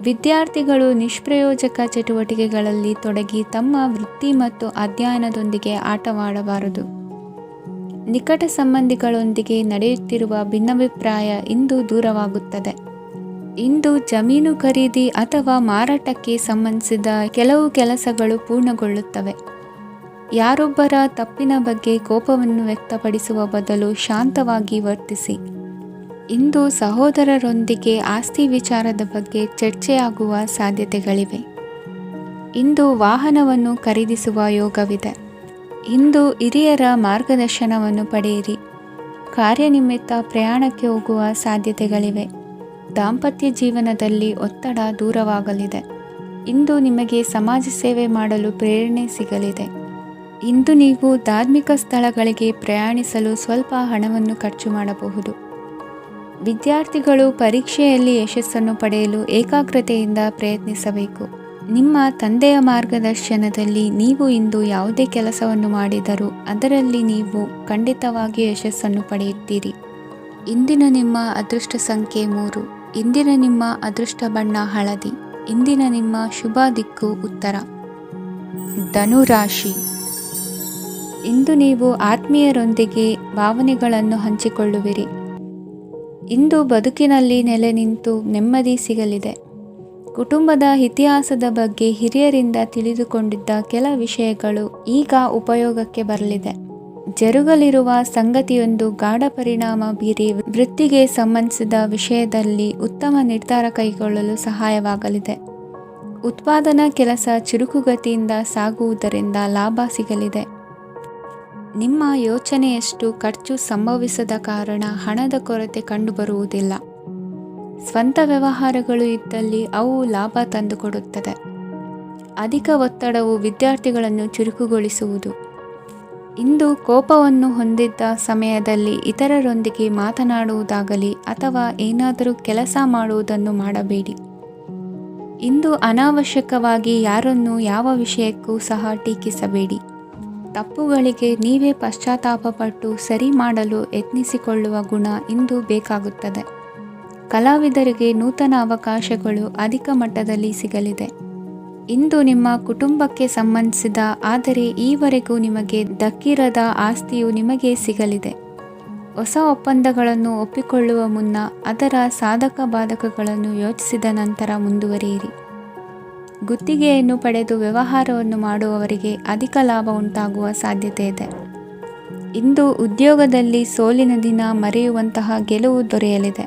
ವಿದ್ಯಾರ್ಥಿಗಳು ನಿಷ್ಪ್ರಯೋಜಕ ಚಟುವಟಿಕೆಗಳಲ್ಲಿ ತೊಡಗಿ ತಮ್ಮ ವೃತ್ತಿ ಮತ್ತು ಅಧ್ಯಯನದೊಂದಿಗೆ ಆಟವಾಡಬಾರದು. ನಿಕಟ ಸಂಬಂಧಿಗಳೊಂದಿಗೆ ನಡೆಯುತ್ತಿರುವ ಭಿನ್ನಾಭಿಪ್ರಾಯ ಇಂದು ದೂರವಾಗುತ್ತದೆ. ಇಂದು ಜಮೀನು ಖರೀದಿ ಅಥವಾ ಮಾರಾಟಕ್ಕೆ ಸಂಬಂಧಿಸಿದ ಕೆಲವು ಕೆಲಸಗಳು ಪೂರ್ಣಗೊಳ್ಳುತ್ತವೆ. ಯಾರೊಬ್ಬರ ತಪ್ಪಿನ ಬಗ್ಗೆ ಕೋಪವನ್ನು ವ್ಯಕ್ತಪಡಿಸುವ ಬದಲು ಶಾಂತವಾಗಿ ವರ್ತಿಸಿ. ಇಂದು ಸಹೋದರರೊಂದಿಗೆ ಆಸ್ತಿ ವಿಚಾರದ ಬಗ್ಗೆ ಚರ್ಚೆಯಾಗುವ ಸಾಧ್ಯತೆಗಳಿವೆ. ಇಂದು ವಾಹನವನ್ನು ಖರೀದಿಸುವ ಯೋಗವಿದೆ. ಇಂದು ಹಿರಿಯರ ಮಾರ್ಗದರ್ಶನವನ್ನು ಪಡೆಯಿರಿ. ಕಾರ್ಯನಿಮಿತ್ತ ಪ್ರಯಾಣಕ್ಕೆ ಹೋಗುವ ಸಾಧ್ಯತೆಗಳಿವೆ. ದಾಂಪತ್ಯ ಜೀವನದಲ್ಲಿ ಒತ್ತಡ ದೂರವಾಗಲಿದೆ. ಇಂದು ನಿಮಗೆ ಸಮಾಜ ಸೇವೆ ಮಾಡಲು ಪ್ರೇರಣೆ ಸಿಗಲಿದೆ. ಇಂದು ನೀವು ಧಾರ್ಮಿಕ ಸ್ಥಳಗಳಿಗೆ ಪ್ರಯಾಣಿಸಲು ಸ್ವಲ್ಪ ಹಣವನ್ನು ಖರ್ಚು ಮಾಡಬಹುದು. ವಿದ್ಯಾರ್ಥಿಗಳು ಪರೀಕ್ಷೆಯಲ್ಲಿ ಯಶಸ್ಸನ್ನು ಪಡೆಯಲು ಏಕಾಗ್ರತೆಯಿಂದ ಪ್ರಯತ್ನಿಸಬೇಕು. ನಿಮ್ಮ ತಂದೆಯ ಮಾರ್ಗದರ್ಶನದಲ್ಲಿ ನೀವು ಇಂದು ಯಾವುದೇ ಕೆಲಸವನ್ನು ಮಾಡಿದರೂ ಅದರಲ್ಲಿ ನೀವು ಖಂಡಿತವಾಗಿ ಯಶಸ್ಸನ್ನು ಪಡೆಯುತ್ತೀರಿ. ಇಂದಿನ ನಿಮ್ಮ ಅದೃಷ್ಟ ಸಂಖ್ಯೆ 3. ಇಂದಿನ ನಿಮ್ಮ ಅದೃಷ್ಟ ಬಣ್ಣ ಹಳದಿ. ಇಂದಿನ ನಿಮ್ಮ ಶುಭ ದಿಕ್ಕು ಉತ್ತರ. ಧನುರಾಶಿ. ಇಂದು ನೀವು ಆತ್ಮೀಯರೊಂದಿಗೆ ಭಾವನೆಗಳನ್ನು ಹಂಚಿಕೊಳ್ಳುವಿರಿ. ಇಂದು ಬದುಕಿನಲ್ಲಿ ನೆಲೆ ನಿಂತು ನೆಮ್ಮದಿ ಸಿಗಲಿದೆ. ಕುಟುಂಬದ ಇತಿಹಾಸದ ಬಗ್ಗೆ ಹಿರಿಯರಿಂದ ತಿಳಿದುಕೊಂಡಿದ್ದ ಕೆಲ ವಿಷಯಗಳು ಈಗ ಉಪಯೋಗಕ್ಕೆ ಬರಲಿದೆ. ಜರುಗಲಿರುವ ಸಂಗತಿಯೊಂದು ಗಾಢ ಪರಿಣಾಮ ಬೀರಿ ವೃತ್ತಿಗೆ ಸಂಬಂಧಿಸಿದ ವಿಷಯದಲ್ಲಿ ಉತ್ತಮ ನಿರ್ಧಾರ ಕೈಗೊಳ್ಳಲು ಸಹಾಯವಾಗಲಿದೆ. ಉತ್ಪಾದನಾ ಕೆಲಸ ಚುರುಕುಗತಿಯಿಂದ ಸಾಗುವುದರಿಂದ ಲಾಭ ಸಿಗಲಿದೆ. ನಿಮ್ಮ ಯೋಚನೆಯಷ್ಟು ಖರ್ಚು ಸಂಭವಿಸದ ಕಾರಣ ಹಣದ ಕೊರತೆ ಕಂಡುಬರುವುದಿಲ್ಲ. ಸ್ವಂತ ವ್ಯವಹಾರಗಳು ಇದ್ದಲ್ಲಿ ಅವು ಲಾಭ ತಂದುಕೊಡುತ್ತದೆ. ಅಧಿಕ ಒತ್ತಡವು ವಿದ್ಯಾರ್ಥಿಗಳನ್ನು ಚುರುಕುಗೊಳಿಸುವುದು. ಇಂದು ಕೋಪವನ್ನು ಹೊಂದಿದ್ದ ಸಮಯದಲ್ಲಿ ಇತರರೊಂದಿಗೆ ಮಾತನಾಡುವುದಾಗಲಿ ಅಥವಾ ಏನಾದರೂ ಕೆಲಸ ಮಾಡುವುದನ್ನು ಮಾಡಬೇಡಿ. ಇಂದು ಅನಾವಶ್ಯಕವಾಗಿ ಯಾರನ್ನೂ ಯಾವ ವಿಷಯಕ್ಕೂ ಸಹ ಟೀಕಿಸಬೇಡಿ. ತಪ್ಪುಗಳಿಗೆ ನೀವೇ ಪಶ್ಚಾತ್ತಾಪಪಟ್ಟು ಸರಿ ಮಾಡಲು ಯತ್ನಿಸಿಕೊಳ್ಳುವ ಗುಣ ಇಂದು ಬೇಕಾಗುತ್ತದೆ. ಕಲಾವಿದರಿಗೆ ನೂತನ ಅವಕಾಶಗಳು ಅಧಿಕ ಮಟ್ಟದಲ್ಲಿ ಸಿಗಲಿದೆ. ಇಂದು ನಿಮ್ಮ ಕುಟುಂಬಕ್ಕೆ ಸಂಬಂಧಿಸಿದ ಆದರೆ ಈವರೆಗೂ ನಿಮಗೆ ದಕ್ಕಿರದ ಆಸ್ತಿಯು ನಿಮಗೆ ಸಿಗಲಿದೆ. ಹೊಸ ಒಪ್ಪಂದಗಳನ್ನು ಒಪ್ಪಿಕೊಳ್ಳುವ ಮುನ್ನ ಅದರ ಸಾಧಕ ಬಾಧಕಗಳನ್ನು ಯೋಚಿಸಿದ ನಂತರ ಮುಂದುವರಿಯಿರಿ. ಗುತ್ತಿಗೆಯನ್ನು ಪಡೆದು ವ್ಯವಹಾರವನ್ನು ಮಾಡುವವರಿಗೆ ಅಧಿಕ ಲಾಭ ಉಂಟಾಗುವ ಸಾಧ್ಯತೆ ಇದೆ. ಇಂದು ಉದ್ಯೋಗದಲ್ಲಿ ಸೋಲಿನ ದಿನ ಮರೆಯುವಂತಹ ಗೆಲುವು ದೊರೆಯಲಿದೆ.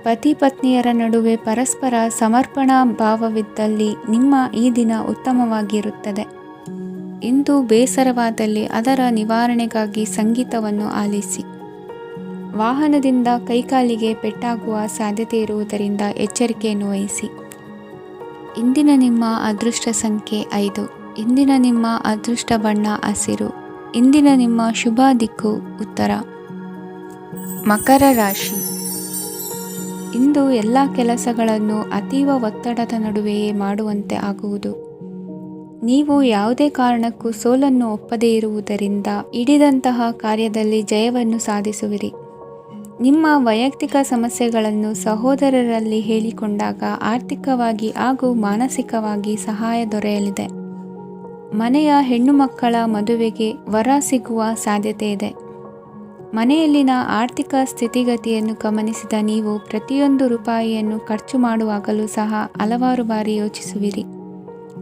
ಪತಿ ಪತ್ನಿಯರ ನಡುವೆ ಪರಸ್ಪರ ಸಮರ್ಪಣಾ ಭಾವವಿದ್ದಲ್ಲಿ ನಿಮ್ಮ ಈ ದಿನ ಉತ್ತಮವಾಗಿರುತ್ತದೆ. ಇಂದು ಬೇಸರವಾದಲ್ಲಿ ಅದರ ನಿವಾರಣೆಗಾಗಿ ಸಂಗೀತವನ್ನು ಆಲಿಸಿ. ವಾಹನದಿಂದ ಕೈಕಾಲಿಗೆ ಪೆಟ್ಟಾಗುವ ಸಾಧ್ಯತೆ ಇರುವುದರಿಂದ ಎಚ್ಚರಿಕೆಯನ್ನು ವಹಿಸಿ. ಇಂದಿನ ನಿಮ್ಮ ಅದೃಷ್ಟ ಸಂಖ್ಯೆ 5. ಇಂದಿನ ನಿಮ್ಮ ಅದೃಷ್ಟ ಬಣ್ಣ ಹಸಿರು. ಇಂದಿನ ನಿಮ್ಮ ಶುಭ ದಿಕ್ಕು ಉತ್ತರ. ಮಕರ ರಾಶಿ. ಇಂದು ಎಲ್ಲ ಕೆಲಸಗಳನ್ನು ಅತೀವ ಒತ್ತಡದ ನಡುವೆಯೇ ಮಾಡುವಂತೆ ಆಗುವುದು. ನೀವು ಯಾವುದೇ ಕಾರಣಕ್ಕೂ ಸೋಲನ್ನು ಒಪ್ಪದೇ ಇರುವುದರಿಂದ ಹಿಡಿದಂತಹ ಕಾರ್ಯದಲ್ಲಿ ಜಯವನ್ನು ಸಾಧಿಸುವಿರಿ. ನಿಮ್ಮ ವೈಯಕ್ತಿಕ ಸಮಸ್ಯೆಗಳನ್ನು ಸಹೋದರರಲ್ಲಿ ಹೇಳಿಕೊಂಡಾಗ ಆರ್ಥಿಕವಾಗಿ ಹಾಗೂ ಮಾನಸಿಕವಾಗಿ ಸಹಾಯ ದೊರೆಯಲಿದೆ. ಮನೆಯ ಹೆಣ್ಣು ಮಕ್ಕಳ ಮದುವೆಗೆ ವರ ಸಿಗುವ ಸಾಧ್ಯತೆ ಇದೆ. ಮನೆಯಲ್ಲಿನ ಆರ್ಥಿಕ ಸ್ಥಿತಿಗತಿಯನ್ನು ಗಮನಿಸಿದ ನೀವು ಪ್ರತಿಯೊಂದು ರೂಪಾಯಿಯನ್ನು ಖರ್ಚು ಮಾಡುವಾಗಲೂ ಸಹ ಹಲವಾರು ಬಾರಿ ಯೋಚಿಸುವಿರಿ.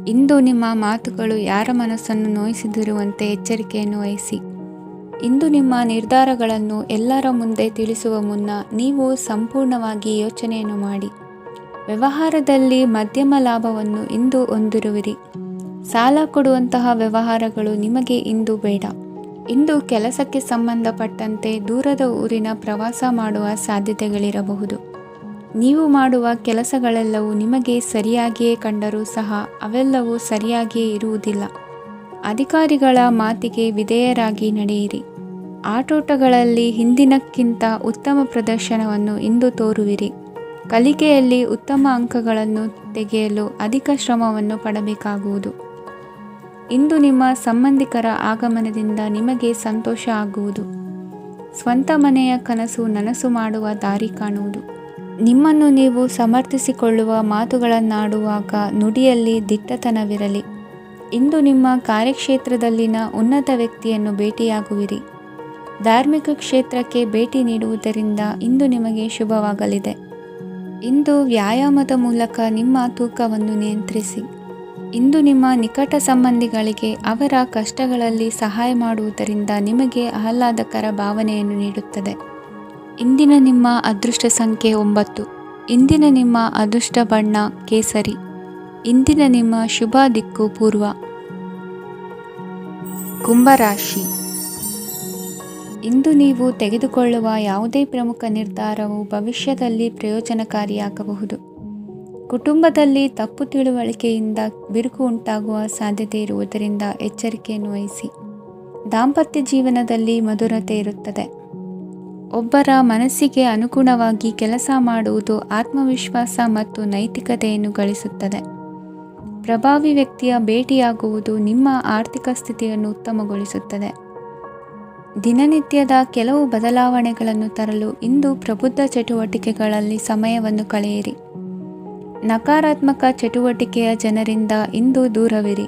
ಇಂದು ನಿಮ್ಮ ಮಾತುಗಳು ಯಾರ ಮನಸ್ಸನ್ನು ನೋಯಿಸದಿರುವಂತೆ ಎಚ್ಚರಿಕೆಯನ್ನು ವಹಿಸಿ. ಇಂದು ನಿಮ್ಮ ನಿರ್ಧಾರಗಳನ್ನು ಎಲ್ಲರ ಮುಂದೆ ತಿಳಿಸುವ ಮುನ್ನ ನೀವು ಸಂಪೂರ್ಣವಾಗಿ ಯೋಚನೆಯನ್ನು ಮಾಡಿ. ವ್ಯವಹಾರದಲ್ಲಿ ಮಧ್ಯಮ ಲಾಭವನ್ನು ಇಂದು ಹೊಂದಿರುವಿರಿ. ಸಾಲ ಕೊಡುವಂತಹ ವ್ಯವಹಾರಗಳು ನಿಮಗೆ ಇಂದು ಬೇಡ. ಇಂದು ಕೆಲಸಕ್ಕೆ ಸಂಬಂಧಪಟ್ಟಂತೆ ದೂರದ ಊರಿನ ಪ್ರವಾಸ ಮಾಡುವ ಸಾಧ್ಯತೆಗಳಿರಬಹುದು. ನೀವು ಮಾಡುವ ಕೆಲಸಗಳೆಲ್ಲವೂ ನಿಮಗೆ ಸರಿಯಾಗಿಯೇ ಕಂಡರೂ ಸಹ ಅವೆಲ್ಲವೂ ಸರಿಯಾಗಿಯೇ ಇರುವುದಿಲ್ಲ. ಅಧಿಕಾರಿಗಳ ಮಾತಿಗೆ ವಿಧೇಯರಾಗಿ ನಡೆಯಿರಿ. ಆಟೋಟಗಳಲ್ಲಿ ಹಿಂದಿನಕ್ಕಿಂತ ಉತ್ತಮ ಪ್ರದರ್ಶನವನ್ನು ಇಂದು ತೋರುವಿರಿ. ಕಲಿಕೆಯಲ್ಲಿ ಉತ್ತಮ ಅಂಕಗಳನ್ನು ತೆಗೆಯಲು ಅಧಿಕ ಶ್ರಮವನ್ನು ಪಡಬೇಕಾಗುವುದು. ಇಂದು ನಿಮ್ಮ ಸಂಬಂಧಿಕರ ಆಗಮನದಿಂದ ನಿಮಗೆ ಸಂತೋಷ ಆಗುವುದು. ಸ್ವಂತ ಮನೆಯ ಕನಸು ನನಸು ಮಾಡುವ ದಾರಿ ಕಾಣುವುದು. ನಿಮ್ಮನ್ನು ನೀವು ಸಮರ್ಥಿಸಿಕೊಳ್ಳುವ ಮಾತುಗಳನ್ನಾಡುವಾಗ ನುಡಿಯಲ್ಲಿ ದಿಟ್ಟತನವಿರಲಿ. ಇಂದು ನಿಮ್ಮ ಕಾರ್ಯಕ್ಷೇತ್ರದಲ್ಲಿನ ಉನ್ನತ ವ್ಯಕ್ತಿಯನ್ನು ಭೇಟಿಯಾಗುವಿರಿ. ಧಾರ್ಮಿಕ ಕ್ಷೇತ್ರಕ್ಕೆ ಭೇಟಿ ನೀಡುವುದರಿಂದ ಇಂದು ನಿಮಗೆ ಶುಭವಾಗಲಿದೆ. ಇಂದು ವ್ಯಾಯಾಮದ ಮೂಲಕ ನಿಮ್ಮ ತೂಕವನ್ನು ನಿಯಂತ್ರಿಸಿ. ಇಂದು ನಿಮ್ಮ ನಿಕಟ ಸಂಬಂಧಿಗಳಿಗೆ ಅವರ ಕಷ್ಟಗಳಲ್ಲಿ ಸಹಾಯ ಮಾಡುವುದರಿಂದ ನಿಮಗೆ ಆಹ್ಲಾದಕರ ಭಾವನೆಯನ್ನು ನೀಡುತ್ತದೆ. ಇಂದಿನ ನಿಮ್ಮ ಅದೃಷ್ಟ ಸಂಖ್ಯೆ 9. ಇಂದಿನ ನಿಮ್ಮ ಅದೃಷ್ಟ ಬಣ್ಣ ಕೇಸರಿ. ಇಂದಿನ ನಿಮ್ಮ ಶುಭ ದಿಕ್ಕು ಪೂರ್ವ. ಕುಂಭರಾಶಿ. ಇಂದು ನೀವು ತೆಗೆದುಕೊಳ್ಳುವ ಯಾವುದೇ ಪ್ರಮುಖ ನಿರ್ಧಾರವು ಭವಿಷ್ಯದಲ್ಲಿ ಪ್ರಯೋಜನಕಾರಿಯಾಗಬಹುದು. ಕುಟುಂಬದಲ್ಲಿ ತಪ್ಪು ತಿಳುವಳಿಕೆಯಿಂದ ಬಿರುಕು ಉಂಟಾಗುವ ಸಾಧ್ಯತೆ ಇರುವುದರಿಂದ ಎಚ್ಚರಿಕೆಯನ್ನು ವಹಿಸಿ. ದಾಂಪತ್ಯ ಜೀವನದಲ್ಲಿ ಮಧುರತೆ ಇರುತ್ತದೆ. ಒಬ್ಬರ ಮನಸ್ಸಿಗೆ ಅನುಗುಣವಾಗಿ ಕೆಲಸ ಮಾಡುವುದು ಆತ್ಮವಿಶ್ವಾಸ ಮತ್ತು ನೈತಿಕತೆಯನ್ನು ಗಳಿಸುತ್ತದೆ. ಪ್ರಭಾವಿ ವ್ಯಕ್ತಿಯ ಭೇಟಿಯಾಗುವುದು ನಿಮ್ಮ ಆರ್ಥಿಕ ಸ್ಥಿತಿಯನ್ನು ಉತ್ತಮಗೊಳಿಸುತ್ತದೆ. ದಿನನಿತ್ಯದ ಕೆಲವು ಬದಲಾವಣೆಗಳನ್ನು ತರಲು ಇಂದು ಪ್ರಬುದ್ಧ ಚಟುವಟಿಕೆಗಳಲ್ಲಿ ಸಮಯವನ್ನು ಕಳೆಯಿರಿ. ನಕಾರಾತ್ಮಕ ಚಟುವಟಿಕೆಯ ಜನರಿಂದ ಇಂದು ದೂರವಿರಿ.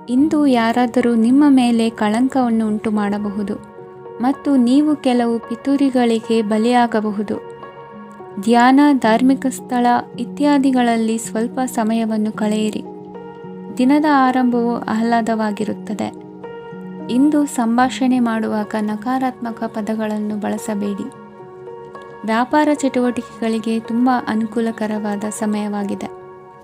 ಇಂದು ಯಾರಾದರೂ ನಿಮ್ಮ ಮೇಲೆ ಕಳಂಕವನ್ನು ಉಂಟು ಮಾಡಬಹುದು ಮತ್ತು ನೀವು ಕೆಲವು ಪಿತೂರಿಗಳಿಗೆ ಬಲಿಯಾಗಬಹುದು. ಧ್ಯಾನ, ಧಾರ್ಮಿಕ ಸ್ಥಳ ಇತ್ಯಾದಿಗಳಲ್ಲಿ ಸ್ವಲ್ಪ ಸಮಯವನ್ನು ಕಳೆಯಿರಿ. ದಿನದ ಆರಂಭವು ಆಹ್ಲಾದವಾಗಿರುತ್ತದೆ. ಇಂದು ಸಂಭಾಷಣೆ ಮಾಡುವಾಗ ನಕಾರಾತ್ಮಕ ಪದಗಳನ್ನು ಬಳಸಬೇಡಿ. ವ್ಯಾಪಾರ ಚಟುವಟಿಕೆಗಳಿಗೆ ತುಂಬ ಅನುಕೂಲಕರವಾದ ಸಮಯವಾಗಿದೆ.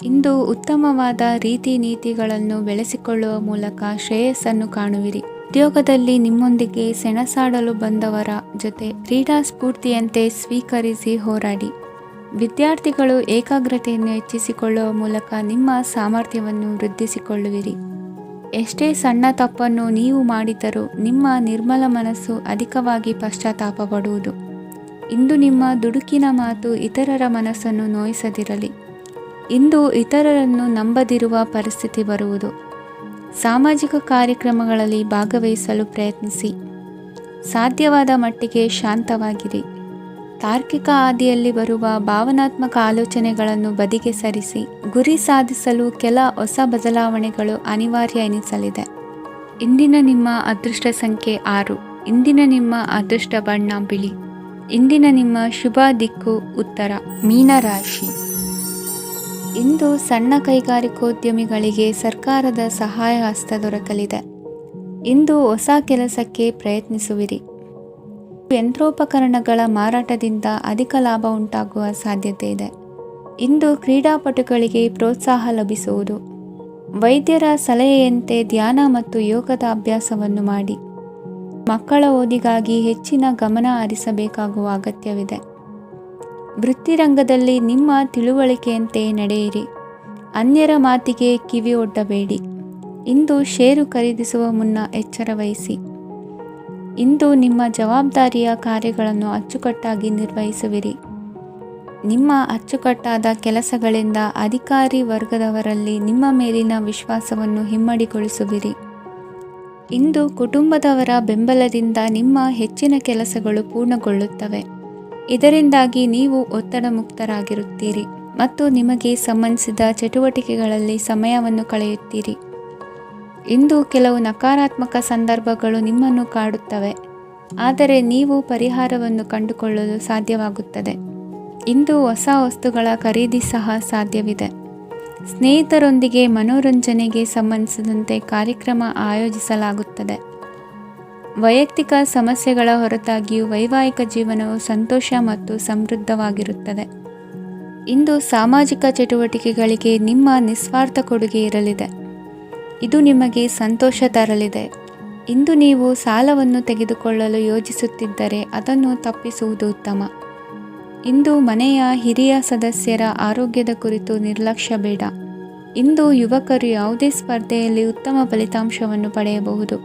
ಇಂದು ಉತ್ತಮವಾದ ರೀತಿ ನೀತಿಗಳನ್ನು ಬೆಳೆಸಿಕೊಳ್ಳುವ ಮೂಲಕ ಶ್ರೇಯಸ್ಸನ್ನು ಕಾಣುವಿರಿ. ಉದ್ಯೋಗದಲ್ಲಿ ನಿಮ್ಮೊಂದಿಗೆ ಸೆಣಸಾಡಲು ಬಂದವರ ಜೊತೆ ಕ್ರೀಡಾ ಸ್ಫೂರ್ತಿಯಂತೆ ಸ್ವೀಕರಿಸಿ ಹೋರಾಡಿ. ವಿದ್ಯಾರ್ಥಿಗಳು ಏಕಾಗ್ರತೆಯನ್ನು ಹೆಚ್ಚಿಸಿಕೊಳ್ಳುವ ಮೂಲಕ ನಿಮ್ಮ ಸಾಮರ್ಥ್ಯವನ್ನು ವೃದ್ಧಿಸಿಕೊಳ್ಳುವಿರಿ. ಎಷ್ಟೇ ಸಣ್ಣ ತಪ್ಪನ್ನು ನೀವು ಮಾಡಿದರೂ ನಿಮ್ಮ ನಿರ್ಮಲ ಮನಸ್ಸು ಅಧಿಕವಾಗಿ ಪಶ್ಚಾತ್ತಾಪ ಪಡುವುದು. ಇಂದು ನಿಮ್ಮ ದುಡುಕಿನ ಮಾತು ಇತರರ ಮನಸ್ಸನ್ನು ನೋಯಿಸದಿರಲಿ. ಇಂದು ಇತರರನ್ನು ನಂಬದಿರುವ ಪರಿಸ್ಥಿತಿ ಬರುವುದು. ಸಾಮಾಜಿಕ ಕಾರ್ಯಕ್ರಮಗಳಲ್ಲಿ ಭಾಗವಹಿಸಲು ಪ್ರಯತ್ನಿಸಿ. ಸಾಧ್ಯವಾದ ಮಟ್ಟಿಗೆ ಶಾಂತವಾಗಿರಿ. ತಾರ್ಕಿಕ ಹಾದಿಯಲ್ಲಿ ಬರುವ ಭಾವನಾತ್ಮಕ ಆಲೋಚನೆಗಳನ್ನು ಬದಿಗೆ ಸರಿಸಿ. ಗುರಿ ಸಾಧಿಸಲು ಕೆಲ ಹೊಸ ಬದಲಾವಣೆಗಳು ಅನಿವಾರ್ಯ ಎನಿಸಲಿದೆ. ಇಂದಿನ ನಿಮ್ಮ ಅದೃಷ್ಟ ಸಂಖ್ಯೆ 6. ಇಂದಿನ ನಿಮ್ಮ ಅದೃಷ್ಟ ಬಣ್ಣ ಬಿಳಿ. ಇಂದಿನ ನಿಮ್ಮ ಶುಭ ದಿಕ್ಕು ಉತ್ತರ. ಮೀನರಾಶಿ. ಇಂದು ಸಣ್ಣ ಕೈಗಾರಿಕೋದ್ಯಮಿಗಳಿಗೆ ಸರ್ಕಾರದ ಸಹಾಯ ಹಸ್ತ ದೊರಕಲಿದೆ. ಇಂದು ಹೊಸ ಕೆಲಸಕ್ಕೆ ಪ್ರಯತ್ನಿಸುವಿರಿ. ಯಂತ್ರೋಪಕರಣಗಳ ಮಾರಾಟದಿಂದ ಅಧಿಕ ಲಾಭ ಉಂಟಾಗುವ ಸಾಧ್ಯತೆ ಇದೆ. ಇಂದು ಕ್ರೀಡಾಪಟುಗಳಿಗೆ ಪ್ರೋತ್ಸಾಹ ಲಭಿಸುವುದು. ವೈದ್ಯರ ಸಲಹೆಯಂತೆ ಧ್ಯಾನ ಮತ್ತು ಯೋಗದ ಅಭ್ಯಾಸವನ್ನು ಮಾಡಿ. ಮಕ್ಕಳ ಓದಿಗಾಗಿ ಹೆಚ್ಚಿನ ಗಮನ ಹರಿಸಬೇಕಾಗುವ ಅಗತ್ಯವಿದೆ. ವೃತ್ತಿರಂಗದಲ್ಲಿ ನಿಮ್ಮ ತಿಳುವಳಿಕೆಯಂತೆ ನಡೆಯಿರಿ. ಅನ್ಯರ ಮಾತಿಗೆ ಕಿವಿ ಒಡ್ಡಬೇಡಿ. ಇಂದು ಷೇರು ಖರೀದಿಸುವ ಮುನ್ನ ಎಚ್ಚರ ವಹಿಸಿ. ಇಂದು ನಿಮ್ಮ ಜವಾಬ್ದಾರಿಯ ಕಾರ್ಯಗಳನ್ನು ಅಚ್ಚುಕಟ್ಟಾಗಿ ನಿರ್ವಹಿಸುವಿರಿ. ನಿಮ್ಮ ಅಚ್ಚುಕಟ್ಟಾದ ಕೆಲಸಗಳಿಂದ ಅಧಿಕಾರಿ ವರ್ಗದವರಲ್ಲಿ ನಿಮ್ಮ ಮೇಲಿನ ವಿಶ್ವಾಸವನ್ನು ಇಮ್ಮಡಿಗೊಳಿಸುವಿರಿ. ಇಂದು ಕುಟುಂಬದವರ ಬೆಂಬಲದಿಂದ ನಿಮ್ಮ ಹೆಚ್ಚಿನ ಕೆಲಸಗಳು ಪೂರ್ಣಗೊಳ್ಳುತ್ತವೆ. ಇದರಿಂದಾಗಿ ನೀವು ಒತ್ತಡ ಮುಕ್ತರಾಗಿರುತ್ತೀರಿ ಮತ್ತು ನಿಮಗೆ ಸಂಬಂಧಿಸಿದ ಚಟುವಟಿಕೆಗಳಲ್ಲಿ ಸಮಯವನ್ನು ಕಳೆಯುತ್ತೀರಿ. ಇಂದು ಕೆಲವು ನಕಾರಾತ್ಮಕ ಸಂದರ್ಭಗಳು ನಿಮ್ಮನ್ನು ಕಾಡುತ್ತವೆ, ಆದರೆ ನೀವು ಪರಿಹಾರವನ್ನು ಕಂಡುಕೊಳ್ಳಲು ಸಾಧ್ಯವಾಗುತ್ತದೆ. ಇಂದು ಹೊಸ ವಸ್ತುಗಳ ಖರೀದಿ ಸಹ ಸಾಧ್ಯವಿದೆ. ಸ್ನೇಹಿತರೊಂದಿಗೆ ಮನೋರಂಜನೆಗೆ ಸಂಬಂಧಿಸಿದಂತೆ ಕಾರ್ಯಕ್ರಮ ಆಯೋಜಿಸಲಾಗುತ್ತದೆ. ವೈಯಕ್ತಿಕ ಸಮಸ್ಯೆಗಳ ಹೊರತಾಗಿಯೂ ವೈವಾಹಿಕ ಜೀವನವು ಸಂತೋಷ ಮತ್ತು ಸಮೃದ್ಧವಾಗಿರುತ್ತದೆ. ಇಂದು ಸಾಮಾಜಿಕ ಚಟುವಟಿಕೆಗಳಿಗೆ ನಿಮ್ಮ ನಿಸ್ವಾರ್ಥ ಕೊಡುಗೆ ಇರಲಿದೆ. ಇದು ನಿಮಗೆ ಸಂತೋಷ ತರಲಿದೆ. ಇಂದು ನೀವು ಸಾಲವನ್ನು ತೆಗೆದುಕೊಳ್ಳಲು ಯೋಜಿಸುತ್ತಿದ್ದರೆ ಅದನ್ನು ತಪ್ಪಿಸುವುದು ಉತ್ತಮ. ಇಂದು ಮನೆಯ ಹಿರಿಯ ಸದಸ್ಯರ ಆರೋಗ್ಯದ ಕುರಿತು ನಿರ್ಲಕ್ಷ್ಯ ಬೇಡ. ಇಂದು ಯುವಕರು ಯಾವುದೇ ಸ್ಪರ್ಧೆಯಲ್ಲಿ ಉತ್ತಮ ಫಲಿತಾಂಶವನ್ನು ಪಡೆಯಬಹುದು.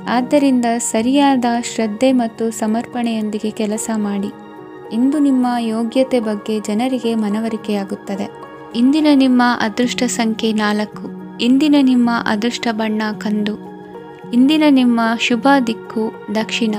ಆದ್ದರಿಂದ ಸರಿಯಾದ ಶ್ರದ್ಧೆ ಮತ್ತು ಸಮರ್ಪಣೆಯೊಂದಿಗೆ ಕೆಲಸ ಮಾಡಿ. ಇಂದು ನಿಮ್ಮ ಯೋಗ್ಯತೆ ಬಗ್ಗೆ ಜನರಿಗೆ ಮನವರಿಕೆಯಾಗುತ್ತದೆ. ಇಂದಿನ ನಿಮ್ಮ ಅದೃಷ್ಟ ಸಂಖ್ಯೆ 4. ಇಂದಿನ ನಿಮ್ಮ ಅದೃಷ್ಟ ಬಣ್ಣ ಕಂದು. ಇಂದಿನ ನಿಮ್ಮ ಶುಭ ದಿಕ್ಕು ದಕ್ಷಿಣ.